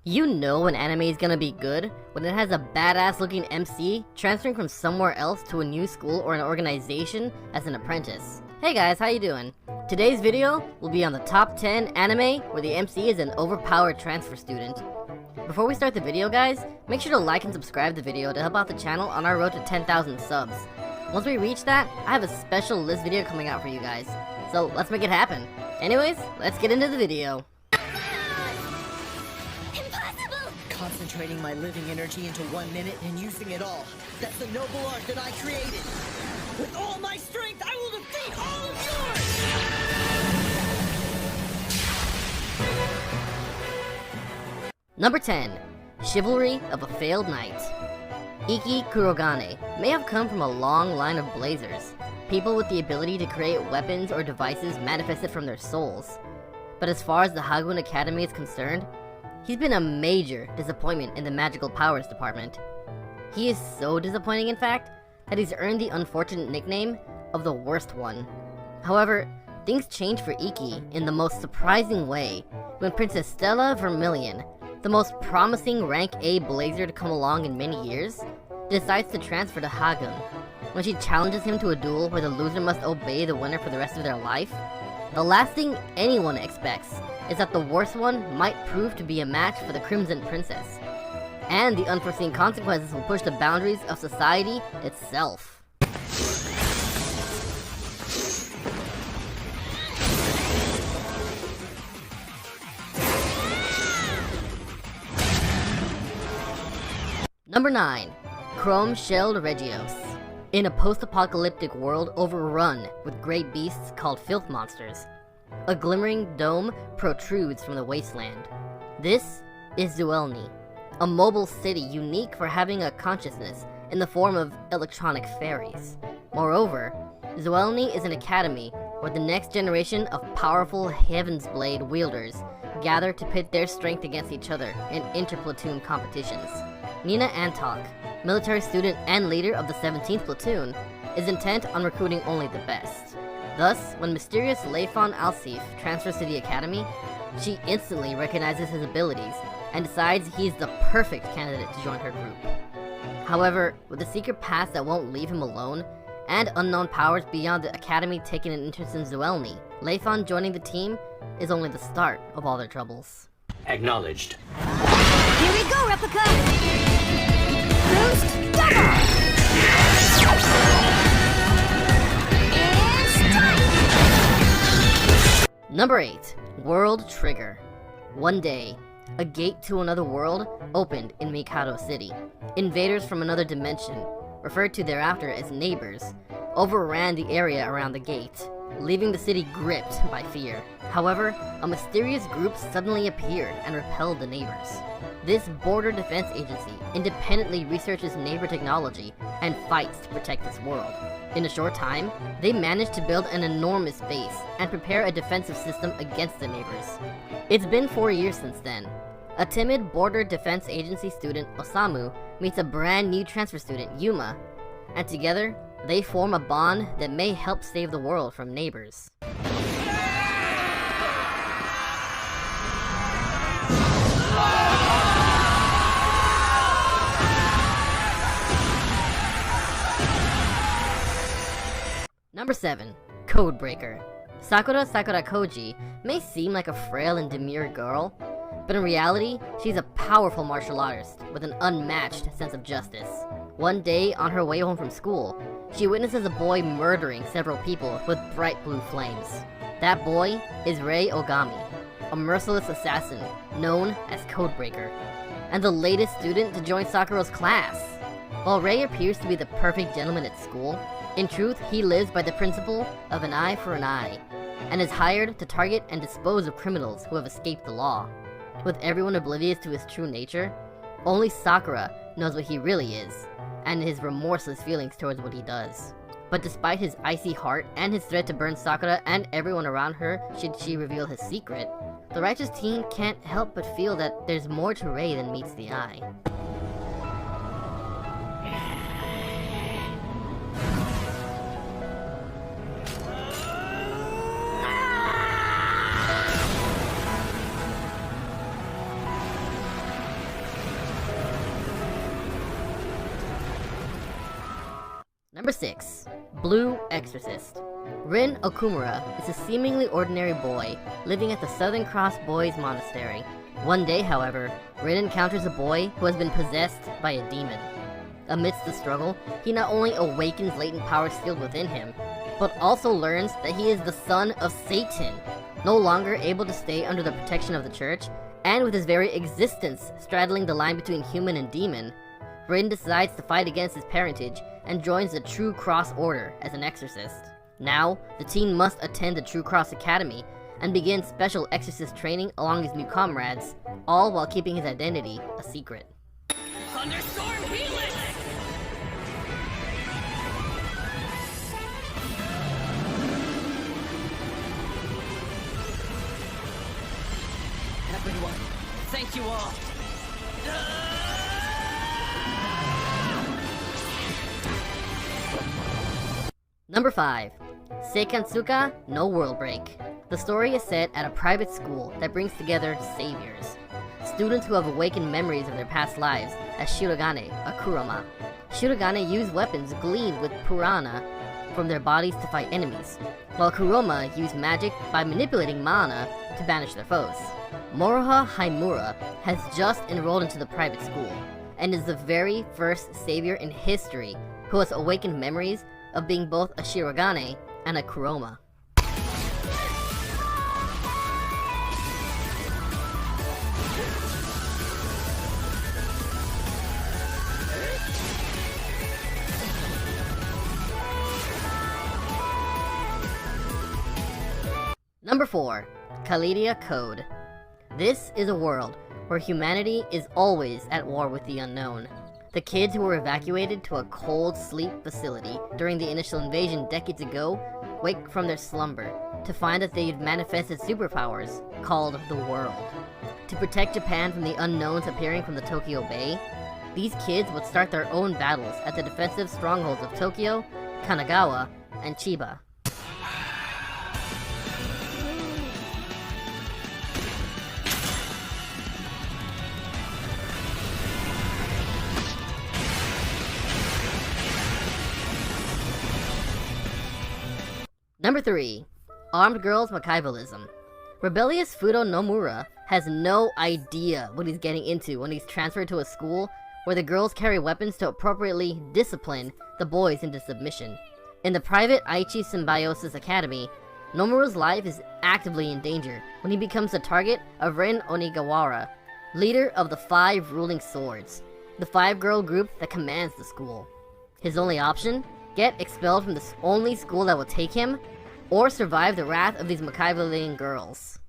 You know an anime is gonna be good when it has a badass looking MC transferring from somewhere else to a new school or an organization as an apprentice. Hey guys, how you doing? Today's video will be on the top 10 anime where the MC is an overpowered transfer student. Before we start the video guys, make sure to like and subscribe the video to help out the channel on our road to 10,000 subs. Once we reach that, I have a special list video coming out for you guys. So let's make it happen. Anyways, let's get into the video. Concentrating my living energy into 1 minute and using it all. That's the noble art that I created. With all my strength, I will defeat all of yours! Number 10. Chivalry of a Failed Knight. Iki Kurogane may have come from a long line of blazers, people with the ability to create weapons or devices manifested from their souls. But as far as the Hagun Academy is concerned, he's been a major disappointment in the magical powers department. He is so disappointing, in fact, that he's earned the unfortunate nickname of the worst one. However, things change for Iki in the most surprising way when Princess Stella Vermilion, the most promising rank A blazer to come along in many years, decides to transfer to Hagun. When she challenges him to a duel where the loser must obey the winner for the rest of their life, the last thing anyone expects is that the worst one might prove to be a match for the Crimson Princess. And the unforeseen consequences will push the boundaries of society itself. Number 9. Chrome-shelled Regios. In a post-apocalyptic world overrun with great beasts called filth monsters, a glimmering dome protrudes from the wasteland. This is Zuelni, a mobile city unique for having a consciousness in the form of electronic fairies. Moreover, Zuelni is an academy where the next generation of powerful Heaven's Blade wielders gather to pit their strength against each other in inter-platoon competitions. Nina Antok, military student and leader of the 17th Platoon, is intent on recruiting only the best. Thus, when mysterious Leifon Alsif transfers to the academy, she instantly recognizes his abilities and decides he's the perfect candidate to join her group. However, with a secret past that won't leave him alone, and unknown powers beyond the academy taking an interest in Zuelni, Leifon joining the team is only the start of all their troubles. Acknowledged. Here we go, Replica! Boost, double! And strike! Number 8. World Trigger. One day, a gate to another world opened in Mikado City. Invaders from another dimension, referred to thereafter as neighbors, overran the area around the gate, leaving the city gripped by fear. However, a mysterious group suddenly appeared and repelled the neighbors. This border defense agency independently researches neighbor technology and fights to protect this world. In a short time, they managed to build an enormous base and prepare a defensive system against the neighbors. It's been 4 years since then. A timid border defense agency student, Osamu, meets a brand new transfer student, Yuma, and together, they form a bond that may help save the world from neighbors. Number 7. Codebreaker. Sakura Koji may seem like a frail and demure girl, but in reality, she's a powerful martial artist with an unmatched sense of justice. One day, on her way home from school, she witnesses a boy murdering several people with bright blue flames. That boy is Rei Ogami, a merciless assassin known as Codebreaker, and the latest student to join Sakura's class. While Rei appears to be the perfect gentleman at school, in truth, he lives by the principle of an eye for an eye, and is hired to target and dispose of criminals who have escaped the law. With everyone oblivious to his true nature, only Sakura knows what he really is, and his remorseless feelings towards what he does. But despite his icy heart and his threat to burn Sakura and everyone around her should she reveal his secret, the righteous teen can't help but feel that there's more to Rei than meets the eye. Number 6. Blue Exorcist. Rin Okumura is a seemingly ordinary boy living at the Southern Cross Boys Monastery. One day, however, Rin encounters a boy who has been possessed by a demon. Amidst the struggle, he not only awakens latent powers sealed within him, but also learns that he is the son of Satan, no longer able to stay under the protection of the church, and with his very existence straddling the line between human and demon. Rin decides to fight against his parentage and joins the True Cross Order as an exorcist. Now, the teen must attend the True Cross Academy and begin special exorcist training along his new comrades, all while keeping his identity a secret. Thunderstorm Helix! Everyone, thank you all. Number 5. Seiken Tsuka, No World Break. The story is set at a private school that brings together saviors, students who have awakened memories of their past lives as Shirogane, a Kurama. Shirogane use weapons gleaned with Purana from their bodies to fight enemies, while Kurama use magic by manipulating mana to banish their foes. Moroha Haimura has just enrolled into the private school, and is the very first savior in history who has awakened memories of being both a Shirogane and a Kurama. Number 4. Qualidea Code. This is a world where humanity is always at war with the unknown. The kids who were evacuated to a cold sleep facility during the initial invasion decades ago wake from their slumber to find that they've manifested superpowers called the World. To protect Japan from the unknowns appearing from the Tokyo Bay, these kids would start their own battles at the defensive strongholds of Tokyo, Kanagawa, and Chiba. Number 3. Armed Girls Machiavellism. Rebellious Fudo Nomura has no idea what he's getting into when he's transferred to a school where the girls carry weapons to appropriately discipline the boys into submission. In the private Aichi Symbiosis Academy, Nomura's life is actively in danger when he becomes the target of Rin Onigawara, leader of the 5 Ruling Swords, the 5-girl group that commands the school. His only option? Get expelled from the only school that will take him, or survive the wrath of these Machiavellian girls.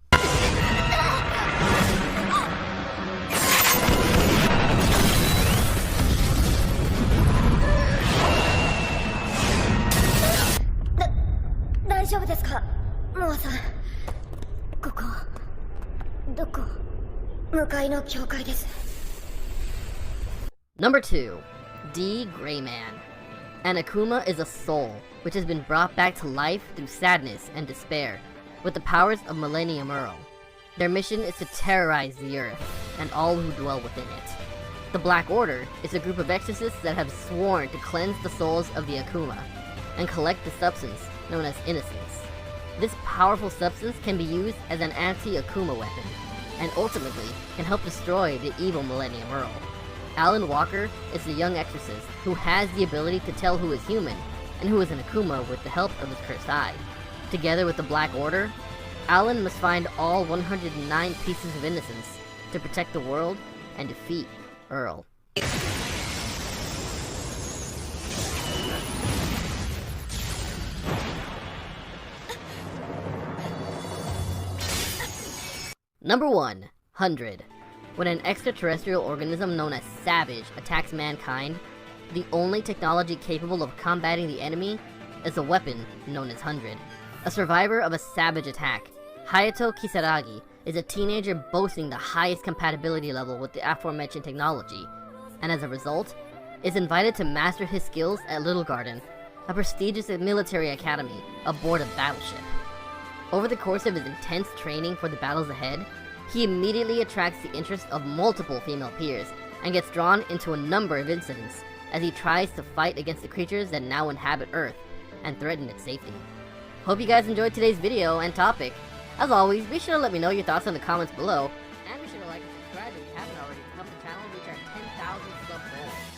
Number 2. D.Gray-man. An Akuma is a soul, which has been brought back to life through sadness and despair, with the powers of Millennium Earl. Their mission is to terrorize the Earth, and all who dwell within it. The Black Order is a group of exorcists that have sworn to cleanse the souls of the Akuma, and collect the substance known as innocence. This powerful substance can be used as an anti-Akuma weapon, and ultimately can help destroy the evil Millennium Earl. Alan Walker is a young exorcist who has the ability to tell who is human and who is an Akuma with the help of his cursed eye. Together with the Black Order, Alan must find all 109 pieces of innocence to protect the world and defeat Earl. Number 1. 100. When an extraterrestrial organism known as Savage attacks mankind, the only technology capable of combating the enemy is a weapon known as 100. A survivor of a Savage attack, Hayato Kisaragi is a teenager boasting the highest compatibility level with the aforementioned technology, and as a result, is invited to master his skills at Little Garden, a prestigious military academy aboard a battleship. Over the course of his intense training for the battles ahead, he immediately attracts the interest of multiple female peers and gets drawn into a number of incidents, as he tries to fight against the creatures that now inhabit Earth and threaten its safety. Hope you guys enjoyed today's video and topic. As always, be sure to let me know your thoughts in the comments below, and be sure to like and subscribe if you haven't already to help the channel reach our 10,000 sub goal.